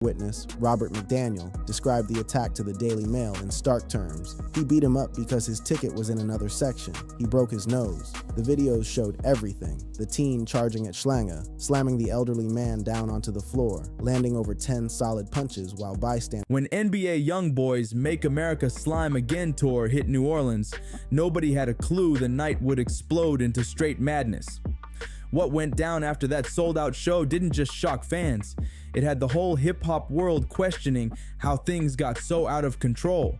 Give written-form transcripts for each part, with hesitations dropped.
witness, Robert McDaniel, described the attack to the Daily Mail in stark terms. He beat him up because his ticket was in another section. He broke his nose. The videos showed everything. The teen charging at Schlanger, slamming the elderly man down onto the floor, landing over 10 solid punches while bystanders. When NBA YoungBoy's Make America Slime Again tour hit New Orleans, nobody had a clue the night would explode into straight madness. What went down after that sold-out show didn't just shock fans. It had the whole hip-hop world questioning how things got so out of control.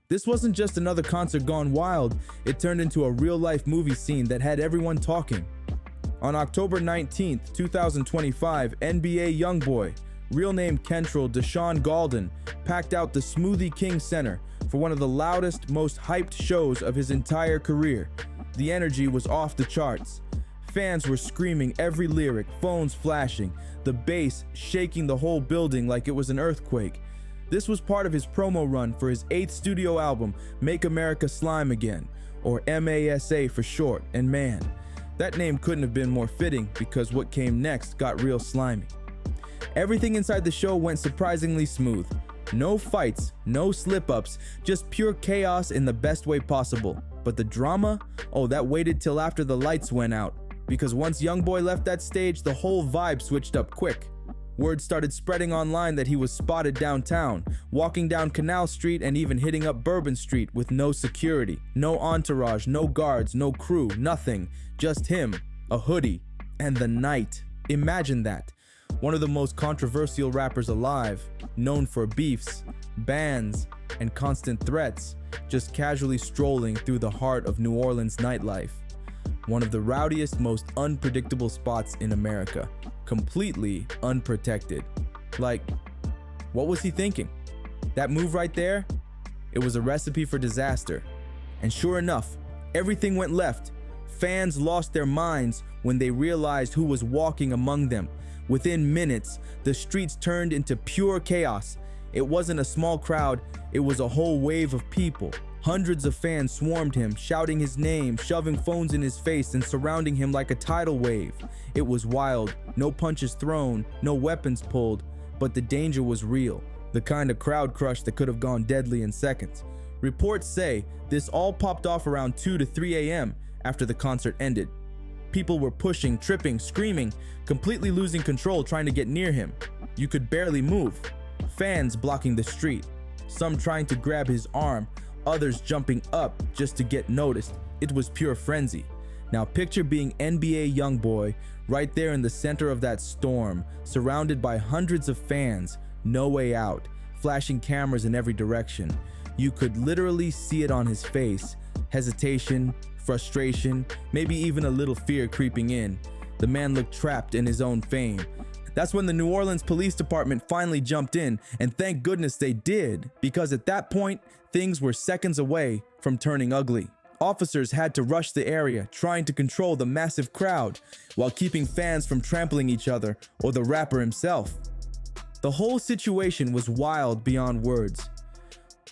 This wasn't just another concert gone wild, it turned into a real-life movie scene that had everyone talking. On October 19th, 2025, NBA YoungBoy, real name Kentrell Deshaun Gaulden, packed out the Smoothie King Center for one of the loudest, most hyped shows of his entire career. The energy was off the charts. Fans were screaming every lyric, phones flashing, the bass shaking the whole building like it was an earthquake. This was part of his promo run for his 8th studio album, Make America Slime Again, or MASA for short, and man, that name couldn't have been more fitting because what came next got real slimy. Everything inside the show went surprisingly smooth. No fights, no slip-ups, just pure chaos in the best way possible. But the drama? Oh, that waited till after the lights went out. Because once YoungBoy left that stage, the whole vibe switched up quick. Word started spreading online that he was spotted downtown, walking down Canal Street and even hitting up Bourbon Street with no security, no entourage, no guards, no crew, nothing. Just him, a hoodie, and the night. Imagine that. One of the most controversial rappers alive, known for beefs, bans, and constant threats, just casually strolling through the heart of New Orleans nightlife. One of the rowdiest, most unpredictable spots in America, completely unprotected. Like, what was he thinking? That move right there? It was a recipe for disaster. And sure enough, everything went left. Fans lost their minds when they realized who was walking among them. Within minutes, the streets turned into pure chaos. It wasn't a small crowd, it was a whole wave of people. Hundreds of fans swarmed him, shouting his name, shoving phones in his face, and surrounding him like a tidal wave. It was wild, no punches thrown, no weapons pulled, but the danger was real, the kind of crowd crush that could have gone deadly in seconds. Reports say this all popped off around 2 to 3 a.m. after the concert ended. People were pushing, tripping, screaming, completely losing control trying to get near him. You could barely move. Fans blocking the street, some trying to grab his arm, others jumping up just to get noticed. It was pure frenzy. Now picture being NBA YoungBoy right there in the center of that storm, surrounded by hundreds of fans, no way out, flashing cameras in every direction. You could literally see it on his face. Hesitation, frustration, maybe even a little fear creeping in. The man looked trapped in his own fame. That's when the New Orleans Police Department finally jumped in, and thank goodness they did, because at that point, things were seconds away from turning ugly. Officers had to rush the area, trying to control the massive crowd, while keeping fans from trampling each other or the rapper himself. The whole situation was wild beyond words.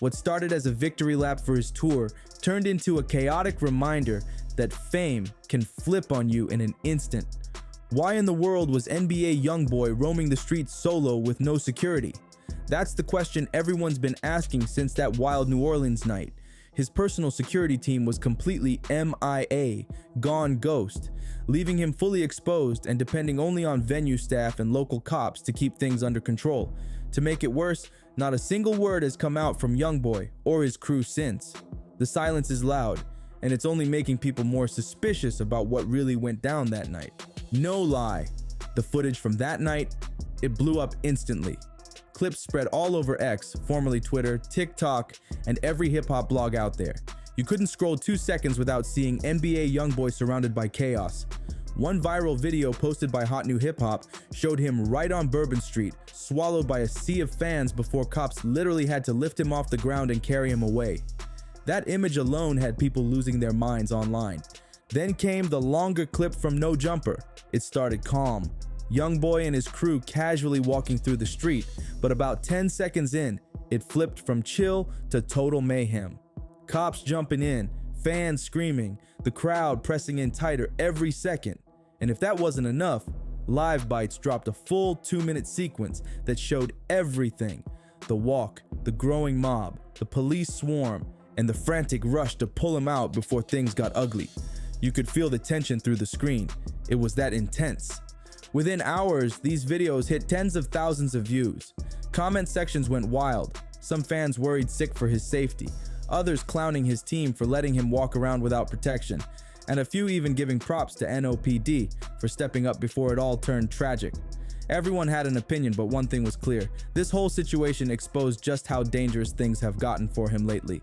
What started as a victory lap for his tour turned into a chaotic reminder that fame can flip on you in an instant. Why in the world was NBA YoungBoy roaming the streets solo with no security? That's the question everyone's been asking since that wild New Orleans night. His personal security team was completely MIA, gone ghost, leaving him fully exposed and depending only on venue staff and local cops to keep things under control. To make it worse, not a single word has come out from YoungBoy or his crew since. The silence is loud, and it's only making people more suspicious about what really went down that night. No lie, the footage from that night, it blew up instantly. Clips spread all over X, formerly Twitter, TikTok, and every hip-hop blog out there. You couldn't scroll 2 seconds without seeing NBA YoungBoy surrounded by chaos. One viral video posted by Hot New Hip Hop showed him right on Bourbon Street, swallowed by a sea of fans before cops literally had to lift him off the ground and carry him away. That image alone had people losing their minds online. Then came the longer clip from No Jumper. It started calm. YoungBoy and his crew casually walking through the street, but about 10 seconds in, it flipped from chill to total mayhem. Cops jumping in, fans screaming, the crowd pressing in tighter every second. And if that wasn't enough, Live Bites dropped a full 2-minute sequence that showed everything: the walk, the growing mob, the police swarm, and the frantic rush to pull him out before things got ugly. You could feel the tension through the screen. It was that intense. Within hours, these videos hit tens of thousands of views. Comment sections went wild. Some fans worried sick for his safety, others clowning his team for letting him walk around without protection, and a few even giving props to NOPD for stepping up before it all turned tragic. Everyone had an opinion, but one thing was clear: this whole situation exposed just how dangerous things have gotten for him lately.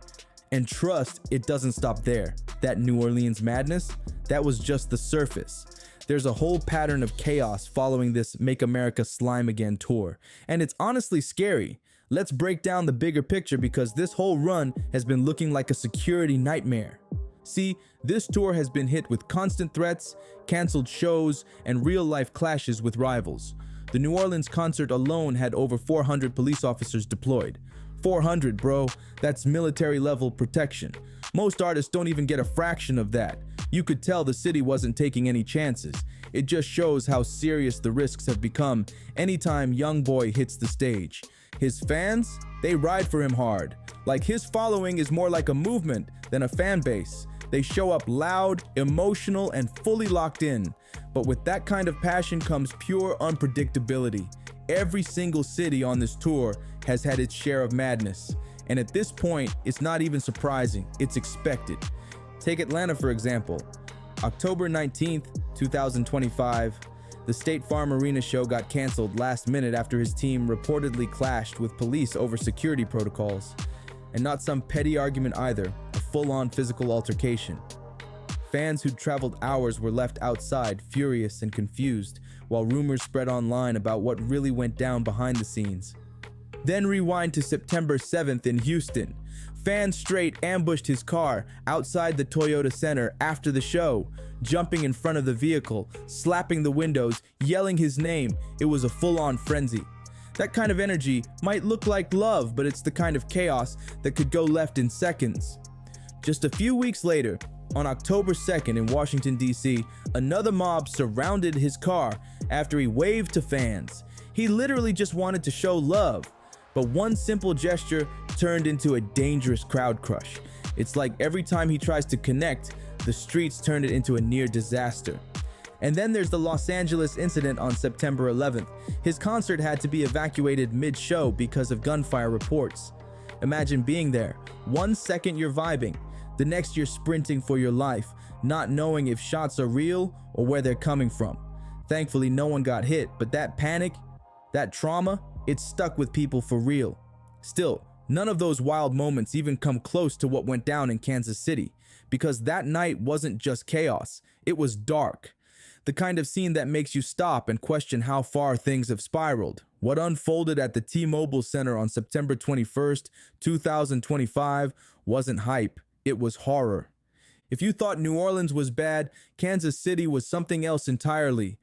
And trust, it doesn't stop there. That New Orleans madness, that was just the surface. There's a whole pattern of chaos following this Make America Slime Again tour, and it's honestly scary. Let's break down the bigger picture, because this whole run has been looking like a security nightmare. See, this tour has been hit with constant threats, canceled shows, and real-life clashes with rivals. The New Orleans concert alone had over 400 police officers deployed. 400, bro. That's military-level protection. Most artists don't even get a fraction of that. You could tell the city wasn't taking any chances. It just shows how serious the risks have become anytime YoungBoy hits the stage. His fans, they ride for him hard. Like, his following is more like a movement than a fan base. They show up loud, emotional, and fully locked in. But with that kind of passion comes pure unpredictability. Every single city on this tour has had its share of madness. And at this point, it's not even surprising, it's expected. Take Atlanta, for example. October 19th, 2025, the State Farm Arena show got canceled last minute after his team reportedly clashed with police over security protocols. And not some petty argument either, a full-on physical altercation. Fans who'd traveled hours were left outside, furious and confused, while rumors spread online about what really went down behind the scenes. Then rewind to September 7th in Houston. Fans straight ambushed his car outside the Toyota Center after the show, jumping in front of the vehicle, slapping the windows, yelling his name. It was a full-on frenzy. That kind of energy might look like love, but it's the kind of chaos that could go left in seconds. Just a few weeks later, on October 2nd in Washington, D.C., another mob surrounded his car after he waved to fans. He literally just wanted to show love, but one simple gesture turned into a dangerous crowd crush. It's like every time he tries to connect, the streets turned it into a near disaster. And then there's the Los Angeles incident on September 11th. His concert had to be evacuated mid-show because of gunfire reports. Imagine being there. 1 second you're vibing, the next you're sprinting for your life, not knowing if shots are real or where they're coming from. Thankfully, no one got hit, but that panic, that trauma, it stuck with people for real. Still, none of those wild moments even come close to what went down in Kansas City, because that night wasn't just chaos, it was dark. The kind of scene that makes you stop and question how far things have spiraled. What unfolded at the T-Mobile Center on September 21st, 2025 wasn't hype, it was horror. If you thought New Orleans was bad, Kansas City was something else entirely.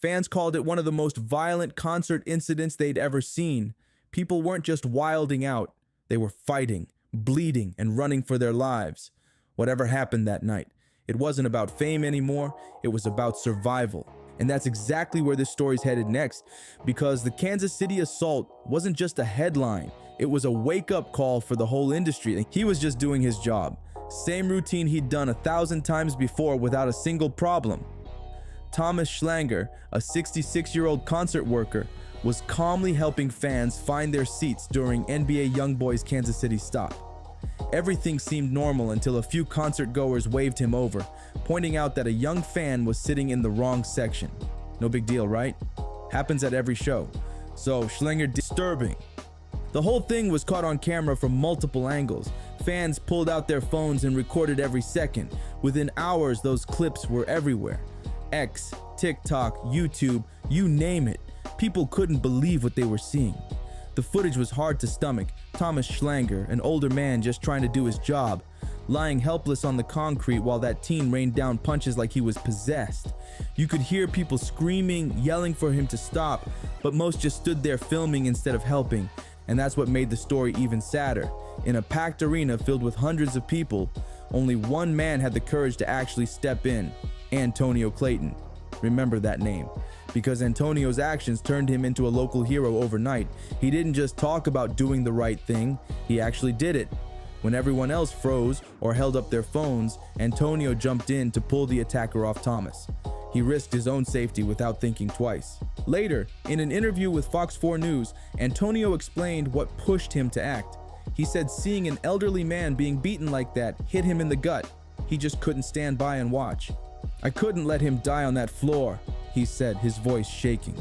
Fans called it one of the most violent concert incidents they'd ever seen. People weren't just wilding out, they were fighting, bleeding, and running for their lives. Whatever happened that night, it wasn't about fame anymore, it was about survival. And that's exactly where this story's headed next, because the Kansas City assault wasn't just a headline, it was a wake-up call for the whole industry. He was just doing his job. Same routine he'd done 1,000 times before without a single problem. Thomas Schlanger, a 66-year-old concert worker, was calmly helping fans find their seats during NBA YoungBoy's Kansas City stop. Everything seemed normal until a few concert goers waved him over, pointing out that a young fan was sitting in the wrong section. No big deal, right? Happens at every show. So Schlanger disturbing. The whole thing was caught on camera from multiple angles. Fans pulled out their phones and recorded every second. Within hours, those clips were everywhere. X, TikTok, YouTube, you name it. People couldn't believe what they were seeing. The footage was hard to stomach. Thomas Schlanger, an older man just trying to do his job, lying helpless on the concrete while that teen rained down punches like he was possessed. You could hear people screaming, yelling for him to stop, but most just stood there filming instead of helping. And that's what made the story even sadder. In a packed arena filled with hundreds of people, only one man had the courage to actually step in: Antonio Clayton. Remember that name. because Antonio's actions turned him into a local hero overnight. He didn't just talk about doing the right thing, he actually did it. When everyone else froze or held up their phones, Antonio jumped in to pull the attacker off Thomas. He risked his own safety without thinking twice. Later, in an interview with Fox 4 News, Antonio explained what pushed him to act. He said seeing an elderly man being beaten like that hit him in the gut. He just couldn't stand by and watch. "I couldn't let him die on that floor," he said, his voice shaking.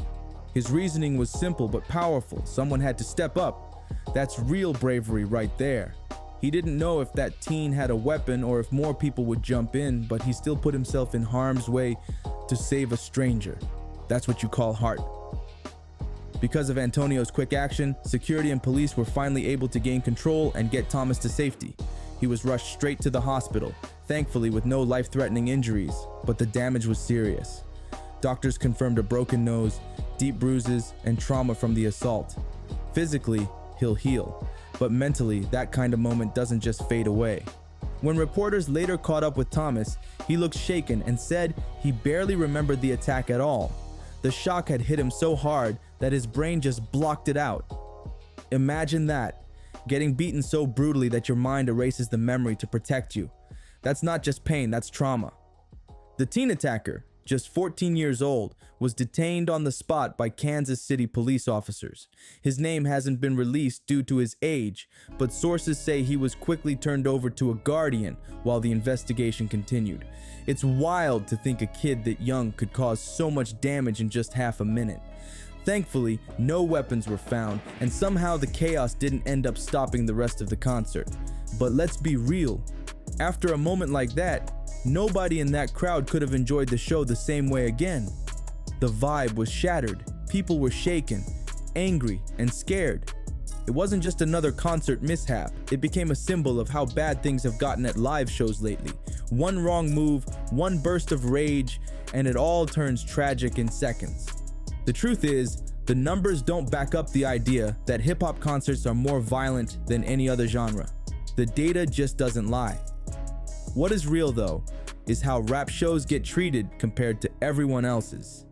His reasoning was simple but powerful. Someone had to step up. That's real bravery right there. He didn't know if that teen had a weapon or if more people would jump in, but he still put himself in harm's way to save a stranger. That's what you call heart. Because of Antonio's quick action, security and police were finally able to gain control and get Thomas to safety. He was rushed straight to the hospital, thankfully with no life-threatening injuries, but the damage was serious. Doctors confirmed a broken nose, deep bruises, and trauma from the assault. Physically, he'll heal, but mentally, that kind of moment doesn't just fade away. When reporters later caught up with Thomas, he looked shaken and said he barely remembered the attack at all. The shock had hit him so hard that his brain just blocked it out. Imagine that, getting beaten so brutally that your mind erases the memory to protect you. That's not just pain, that's trauma. The teen attacker, just 14 years old, was detained on the spot by Kansas City police officers. His name hasn't been released due to his age, but sources say he was quickly turned over to a guardian while the investigation continued. It's wild to think a kid that young could cause so much damage in just half a minute. Thankfully, no weapons were found, and somehow the chaos didn't end up stopping the rest of the concert. But let's be real. After a moment like that, nobody in that crowd could have enjoyed the show the same way again. The vibe was shattered. People were shaken, angry, and scared. It wasn't just another concert mishap. It became a symbol of how bad things have gotten at live shows lately. One wrong move, one burst of rage, and it all turns tragic in seconds. The truth is, the numbers don't back up the idea that hip-hop concerts are more violent than any other genre. The data just doesn't lie. What is real though, is how rap shows get treated compared to everyone else's.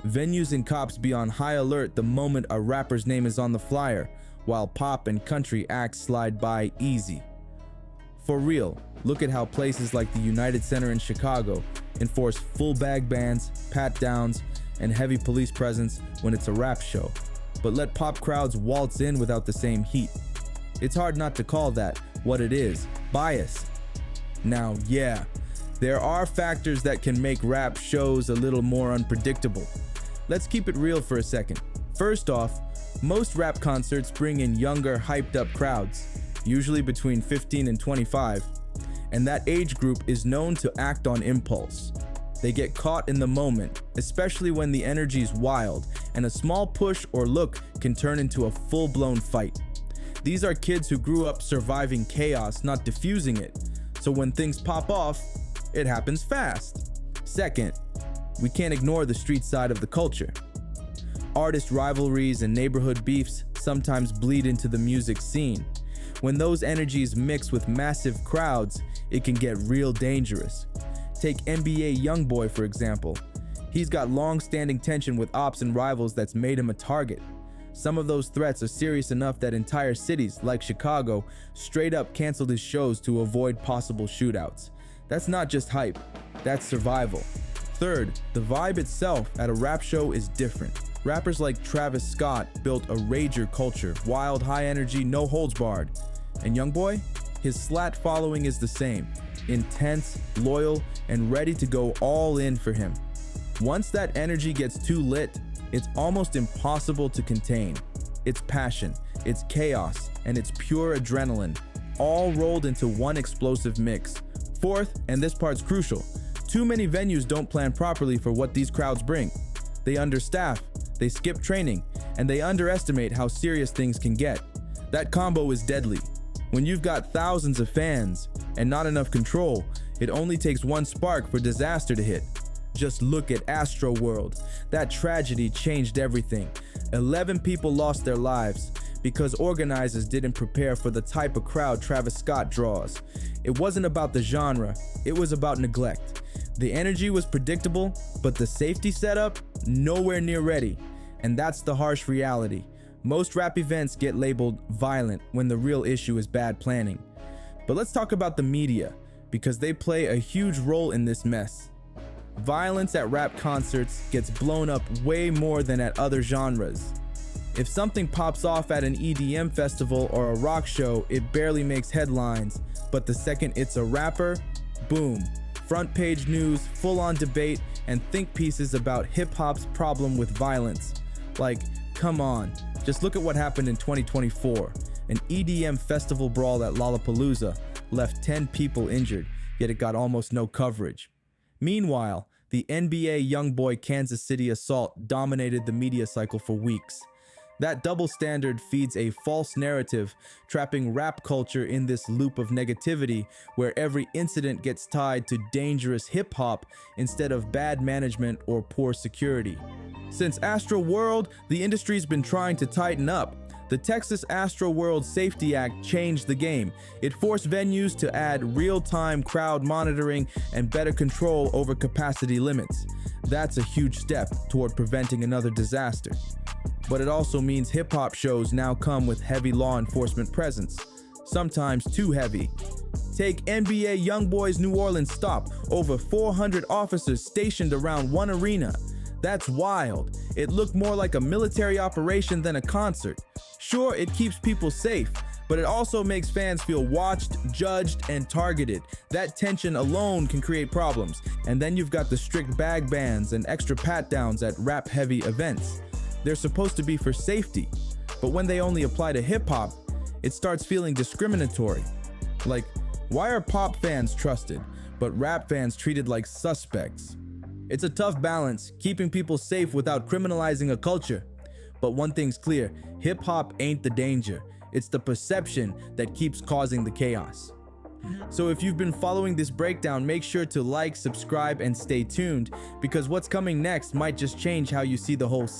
Venues and cops be on high alert the moment a rapper's name is on the flyer, while pop and country acts slide by easy. For real, look at how places like the United Center in Chicago enforce full bag bans, pat downs, and heavy police presence when it's a rap show, but let pop crowds waltz in without the same heat. It's hard not to call that what it is, bias. Now, yeah, there are factors that can make rap shows a little more unpredictable. Let's keep it real for a second. First off, most rap concerts bring in younger, hyped up crowds, usually between 15 and 25, and that age group is known to act on impulse. They get caught in the moment, especially when the energy's wild, and a small push or look can turn into a full-blown fight. These are kids who grew up surviving chaos, not diffusing it. So when things pop off, it happens fast. Second, we can't ignore the street side of the culture. Artist rivalries and neighborhood beefs sometimes bleed into the music scene. When those energies mix with massive crowds, it can get real dangerous. Take NBA YoungBoy for example. He's got long-standing tension with ops and rivals that's made him a target. Some of those threats are serious enough that entire cities, like Chicago, straight up canceled his shows to avoid possible shootouts. That's not just hype, that's survival. Third, the vibe itself at a rap show is different. Rappers like Travis Scott built a rager culture, wild, high energy, no holds barred. And YoungBoy? His slat following is the same, intense, loyal, and ready to go all in for him. Once that energy gets too lit, it's almost impossible to contain. It's passion, it's chaos, and it's pure adrenaline, all rolled into one explosive mix. Fourth, and this part's crucial, too many venues don't plan properly for what these crowds bring. They understaff, they skip training, and they underestimate how serious things can get. That combo is deadly. When you've got thousands of fans and not enough control, it only takes one spark for disaster to hit. Just look at Astroworld. That tragedy changed everything. 11 people lost their lives because organizers didn't prepare for the type of crowd Travis Scott draws. It wasn't about the genre, it was about neglect. The energy was predictable, but the safety setup, nowhere near ready. And that's the harsh reality. Most rap events get labeled violent when the real issue is bad planning. But let's talk about the media, because they play a huge role in this mess. Violence at rap concerts gets blown up way more than at other genres. If something pops off at an EDM festival or a rock show, it barely makes headlines, but the second it's a rapper, boom. Front page news, full-on debate, and think pieces about hip-hop's problem with violence. Like, come on, just look at what happened in 2024. An EDM festival brawl at Lollapalooza left 10 people injured, yet it got almost no coverage. Meanwhile, the NBA YoungBoy Kansas City assault dominated the media cycle for weeks. That double standard feeds a false narrative, trapping rap culture in this loop of negativity where every incident gets tied to dangerous hip-hop instead of bad management or poor security. Since Astro World, the industry's been trying to tighten up. The Texas Astro World Safety Act changed the game. It forced venues to add real-time crowd monitoring and better control over capacity limits. That's a huge step toward preventing another disaster. But it also means hip-hop shows now come with heavy law enforcement presence, sometimes too heavy. Take NBA YoungBoy's New Orleans stop, over 400 officers stationed around one arena. That's wild. It looked more like a military operation than a concert. Sure, it keeps people safe, but it also makes fans feel watched, judged, and targeted. That tension alone can create problems. And then you've got the strict bag bans and extra pat-downs at rap-heavy events. They're supposed to be for safety, but when they only apply to hip-hop, it starts feeling discriminatory. Like, why are pop fans trusted, but rap fans treated like suspects? It's a tough balance, keeping people safe without criminalizing a culture. But one thing's clear, hip-hop ain't the danger. It's the perception that keeps causing the chaos. So if you've been following this breakdown, make sure to like, subscribe, and stay tuned, because what's coming next might just change how you see the whole